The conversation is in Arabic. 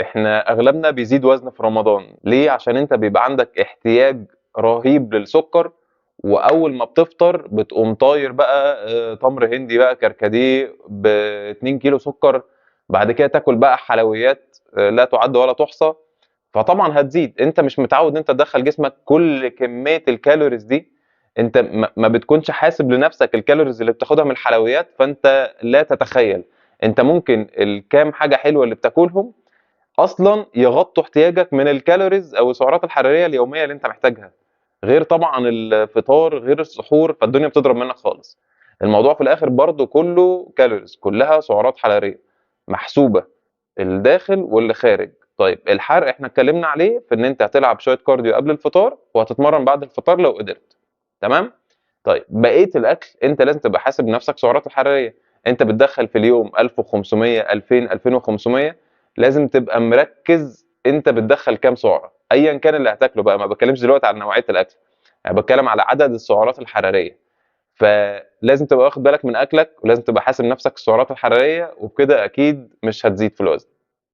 احنا اغلبنا بيزيد وزن في رمضان ليه؟ عشان انت بيبقى عندك احتياج رهيب للسكر، واول ما بتفطر بتقوم طاير بقى تمر هندي بقى كركديه ب 2 كيلو سكر، بعد كده تاكل بقى حلويات لا تعد ولا تحصى. فطبعا هتزيد، انت مش متعود ان انت تدخل جسمك كل كميه الكالوريز دي. انت ما بتكونش حاسب لنفسك الكالوريز اللي بتاخدها من الحلويات، فانت لا تتخيل انت ممكن الكام حاجه حلوه اللي بتاكلهم اصلا يغطوا احتياجك من الكالوريز او السعرات الحراريه اليوميه اللي انت محتاجها، غير طبعا الفطار غير السحور، فالدنيا بتضرب منك خالص. الموضوع في الاخر برضو كله كالوريز، كلها سعرات حراريه محسوبه، الداخل واللي خارج. طيب الحرق احنا اتكلمنا عليه في ان انت هتلعب شويه كارديو قبل الفطار وهتتمرن بعد الفطار لو قدرت. تمام. طيب بقيه الاكل انت لازم تبقى حاسب نفسك سعرات الحراريه. انت بتدخل في اليوم 1500 2000 2500، لازم تبقى مركز انت بتدخل كام سعره ايا كان اللي هتاكله بقى. ما بتكلمش دلوقتي على نوعيه الاكل، انا بتكلم على عدد السعرات الحراريه. فلازم تبقى واخد بالك من اكلك، ولازم تبقى حاسب نفسك السعرات الحراريه، وبكده اكيد مش هتزيد في الوزن.